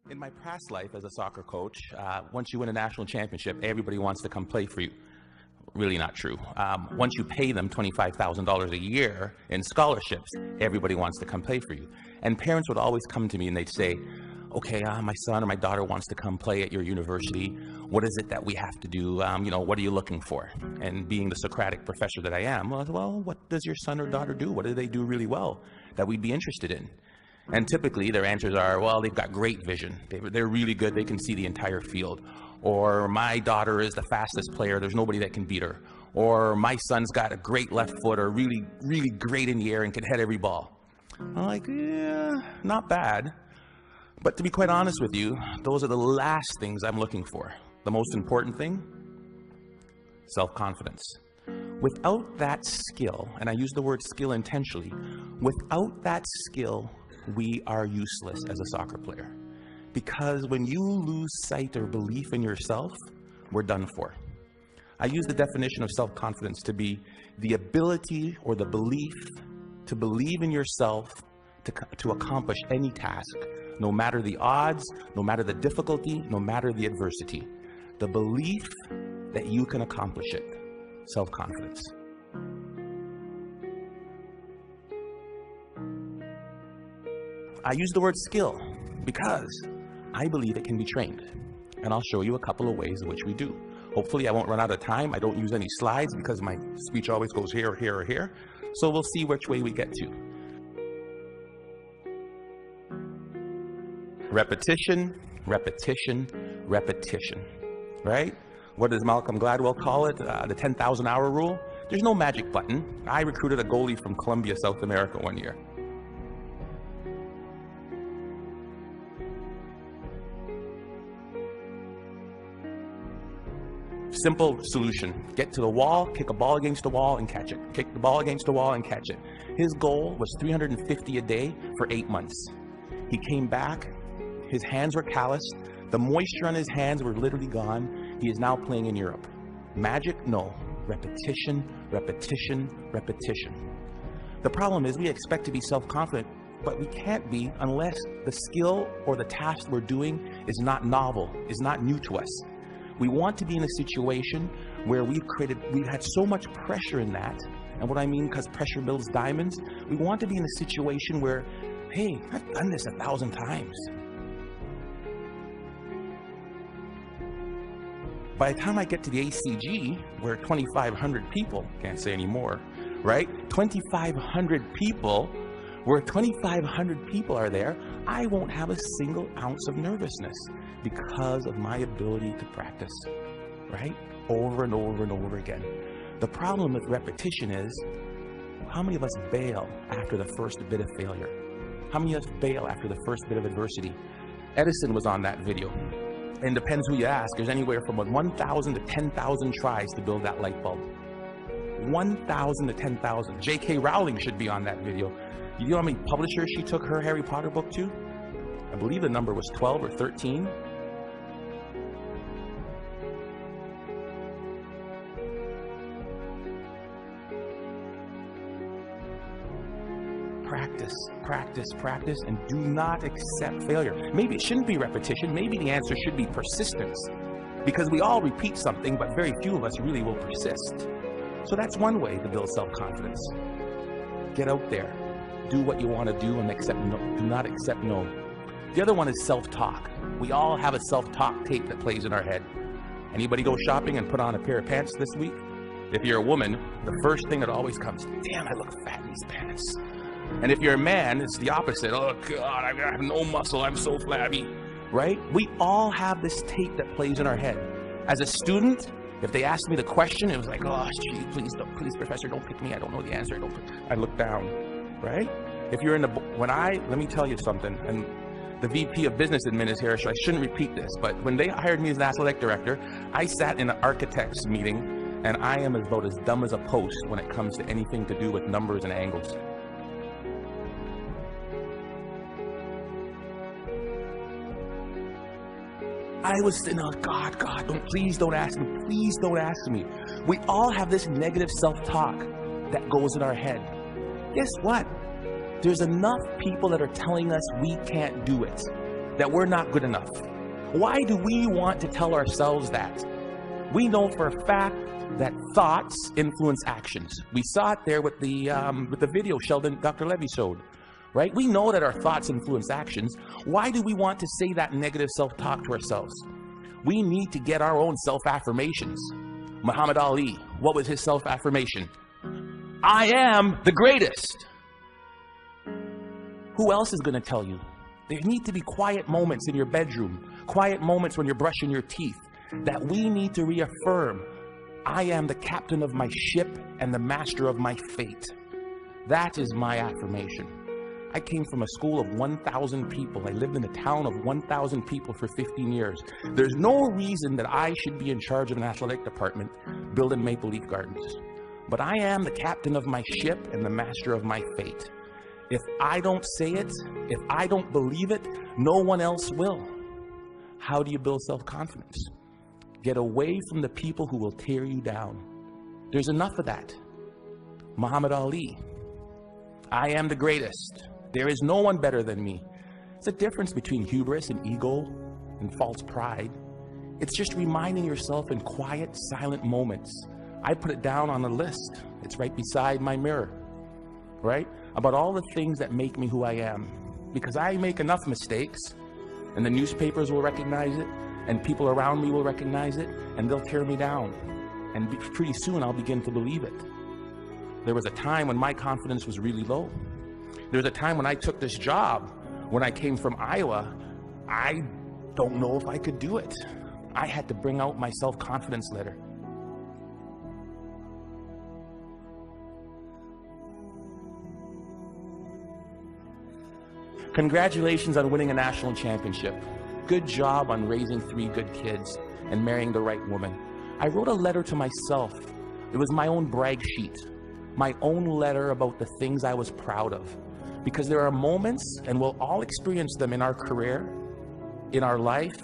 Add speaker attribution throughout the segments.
Speaker 1: In my past life as a soccer coach, once you win a national championship, everybody wants to come play for you. Really not true. Once you pay them $25,000 a year in scholarships, everybody wants to come play for you. And parents would always come to me and they'd say, okay, my son or my daughter wants to come play at your university. What is it that we have to do? What are you looking for? And being the Socratic professor that I am, well, what does your son or daughter do? What do they do really well that we'd be interested in? And typically their answers are, well, they've got great vision. They're really good. They can see the entire field. Or my daughter is the fastest player. There's nobody that can beat her. Or my son's got a great left foot, or really, really great in the air and can head every ball. I'm like, yeah, not bad. But to be quite honest with you, those are the last things I'm looking for. The most important thing, self-confidence. Without that skill, and I use the word skill intentionally, without that skill, we are useless as a soccer player. Because when you lose sight or belief in yourself, we're done for. I use the definition of self-confidence to be the ability or the belief to believe in yourself to accomplish any task, no matter the odds, no matter the difficulty, no matter the adversity. The belief that you can accomplish it. Self-confidence. I use the word skill because I believe it can be trained. And I'll show you a couple of ways in which we do. Hopefully I won't run out of time. I don't use any slides because my speech always goes here, here, or here. So we'll see which way we get to. Repetition, repetition, repetition, right? What does Malcolm Gladwell call it? The 10,000 hour rule? There's no magic button. I recruited a goalie from Colombia, South America one year. Simple solution. Get to the wall, kick a ball against the wall and catch it. Kick the ball against the wall and catch it. His goal was 350 a day for 8 months. He came back, his hands were calloused, the moisture on his hands were literally gone. He is now playing in Europe. Magic? No. Repetition, repetition, repetition. The problem is we expect to be self-confident, but we can't be unless the skill or the task we're doing is not novel, is not new to us. We want to be in a situation where we've had so much pressure in that, and what I mean, because pressure builds diamonds, we want to be in a situation where, hey, I've done this 1,000 times. By the time I get to the ACG, where 2,500 people, can't say anymore, right? 2,500 people, where 2,500 people are there, I won't have a single ounce of nervousness because of my ability to practice, right? Over and over and over again. The problem with repetition is, how many of us bail after the first bit of failure? How many of us bail after the first bit of adversity? Edison was on that video. And depends who you ask, there's anywhere from 1,000 to 10,000 tries to build that light bulb. 1,000 to 10,000. J.K. Rowling should be on that video. You know how many publishers she took her Harry Potter book to? I believe the number was 12 or 13. Practice, practice, practice, and do not accept failure. Maybe it shouldn't be repetition. Maybe the answer should be persistence. Because we all repeat something, but very few of us really will persist. So that's one way to build self-confidence. Get out there. Do what you want to do and accept no. Do not accept no. The other one is self-talk. We all have a self-talk tape that plays in our head. Anybody go shopping and put on a pair of pants this week? If you're a woman, the first thing that always comes, damn, I look fat in these pants. And if you're a man, it's the opposite. Oh God, I have no muscle, I'm so flabby, right? We all have this tape that plays in our head. As a student, if they asked me the question, it was like, oh, gee, please, professor, don't pick me. I don't know the answer. I look down, right? If you're in the, let me tell you something, and the VP of Business Admin is here, so I shouldn't repeat this, but when they hired me as an athletic director, I sat in an architect's meeting, and I am about as dumb as a post when it comes to anything to do with numbers and angles. I was saying, oh God, please don't ask me. Please don't ask me. We all have this negative self-talk that goes in our head. Guess what? There's enough people that are telling us we can't do it. that we're not good enough? Why do we want to tell ourselves that? We know for a fact that thoughts influence actions. We saw it there with the video Sheldon, Dr. Levy showed, right? We know that our thoughts influence actions. Why do we want to say that negative self-talk to ourselves? We need to get our own self-affirmations. Muhammad Ali, what was his self-affirmation? I am the greatest. Who else is going to tell you? There need to be quiet moments in your bedroom, quiet moments when you're brushing your teeth, that we need to reaffirm, I am the captain of my ship and the master of my fate. That is my affirmation. I came from a school of 1,000 people. I lived in a town of 1,000 people for 15 years. There's no reason that I should be in charge of an athletic department building Maple Leaf Gardens. But I am the captain of my ship and the master of my fate. If I don't say it, if I don't believe it, no one else will. How do you build self-confidence? Get away from the people who will tear you down. There's enough of that. Muhammad Ali, I am the greatest. There is no one better than me. It's a difference between hubris and ego and false pride. It's just reminding yourself in quiet, silent moments. I put it down on a list. It's right beside my mirror, right? About all the things that make me who I am. Because I make enough mistakes, and the newspapers will recognize it, and people around me will recognize it, and they'll tear me down. And pretty soon I'll begin to believe it. There was a time when my confidence was really low. There was a time when I took this job, when I came from Iowa, I don't know if I could do it. I had to bring out my self-confidence letter. Congratulations on winning a national championship. Good job on raising 3 good kids and marrying the right woman. I wrote a letter to myself. It was my own brag sheet, my own letter about the things I was proud of. Because there are moments, and we'll all experience them in our career, in our life,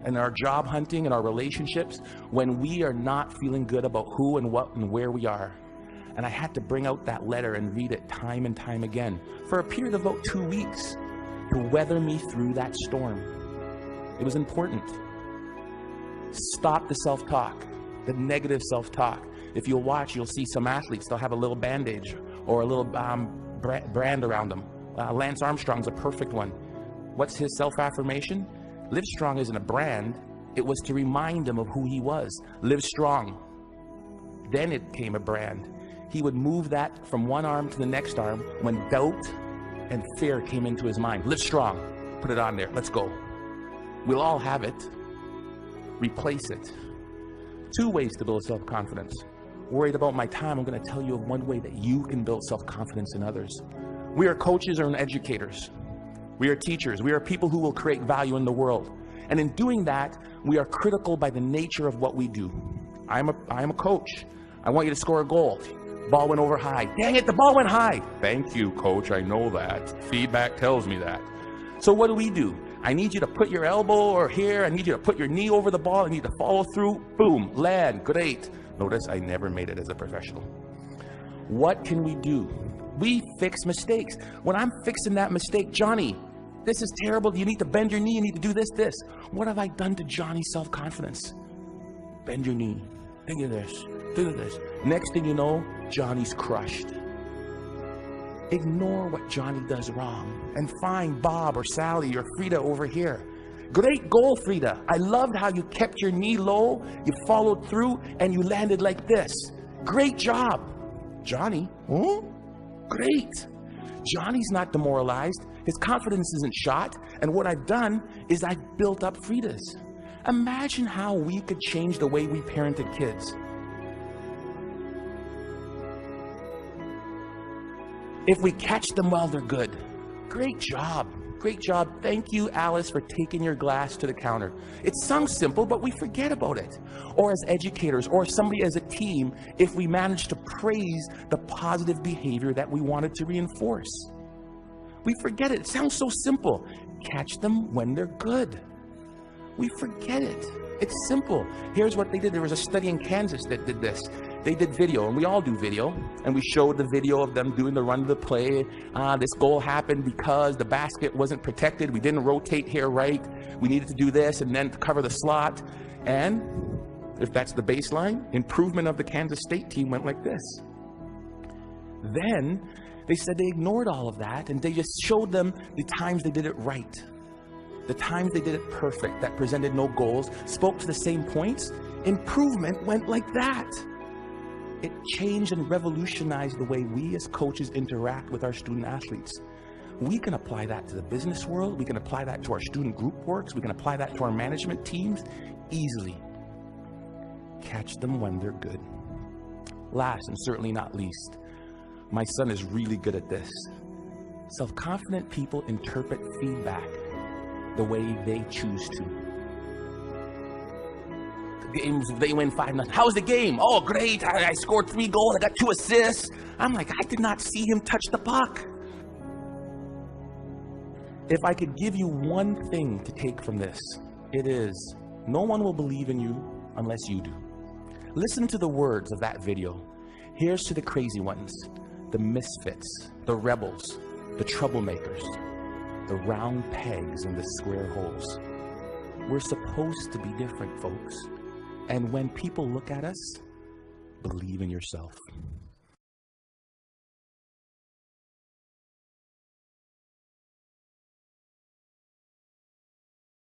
Speaker 1: in our job hunting, in our relationships, when we are not feeling good about who and what and where we are. And I had to bring out that letter and read it time and time again for a period of about 2 weeks to weather me through that storm. It was important. Stop the self-talk, the negative self-talk. If you'll watch, you'll see some athletes, they'll have a little bandage or a little brand around them. Lance Armstrong's a perfect one. What's his self-affirmation? Live Strong isn't a brand. It was to remind him of who he was. Live strong. Then it became a brand. He would move that from one arm to the next arm when doubt and fear came into his mind. Live strong. Put it on there. Let's go. We'll all have it. Replace it. 2 ways to build self-confidence. Worried about my time, I'm going to tell you of one way that you can build self-confidence in others. We are coaches or educators. We are teachers. We are people who will create value in the world. And in doing that, we are critical by the nature of what we do. I am a coach. I want you to score a goal. Ball went over high. Dang it, the ball went high. Thank you, coach. I know that. Feedback tells me that. So what do? I need you to put your elbow or here. I need you to put your knee over the ball. I need to follow through. Boom, land, great. Notice I never made it as a professional. What can we do? We fix mistakes. When I'm fixing that mistake, Johnny, this is terrible. You need to bend your knee. You need to do this. What have I done to Johnny's self-confidence? Bend your knee. Think of this. Do this. Next thing you know, Johnny's crushed. Ignore what Johnny does wrong and find Bob or Sally or Frida over here. Great goal, Frida. I loved how you kept your knee low, you followed through, and you landed like this. Great job. Johnny, great. Johnny's not demoralized. His confidence isn't shot. And what I've done is I've built up Frida's. Imagine how we could change the way we parented kids. If we catch them while they're good. Great job. Great job. Thank you, Alice, for taking your glass to the counter. It sounds simple, but we forget about it. Or as educators, or somebody as a team, if we manage to praise the positive behavior that we wanted to reinforce. We forget it. It sounds so simple. Catch them when they're good. We forget it. It's simple. Here's what they did. There was a study in Kansas that did this. They did video, and we all do video, and we showed the video of them doing the run of the play. This goal happened because the basket wasn't protected. We didn't rotate here right. We needed to do this and then to cover the slot. And if that's the baseline, improvement of the Kansas State team went like this. Then they said they ignored all of that, and they just showed them the times they did it right. The times they did it perfect, that presented no goals, spoke to the same points. Improvement went like that. It changed and revolutionized the way we as coaches interact with our student athletes. We can apply that to the business world. We can apply that to our student group works. We can apply that to our management teams easily. Catch them when they're good. Last and certainly not least, my son is really good at this. Self-confident people interpret feedback the way they choose to. Games, they win 5-0. How was the game? Oh, great. I scored 3 goals. I got 2 assists. I'm like, I did not see him touch the puck. If I could give you one thing to take from this, it is, no one will believe in you unless you do. Listen to the words of that video. Here's to the crazy ones, the misfits, the rebels, the troublemakers, the round pegs in the square holes. We're supposed to be different, folks. And when people look at us, believe in yourself.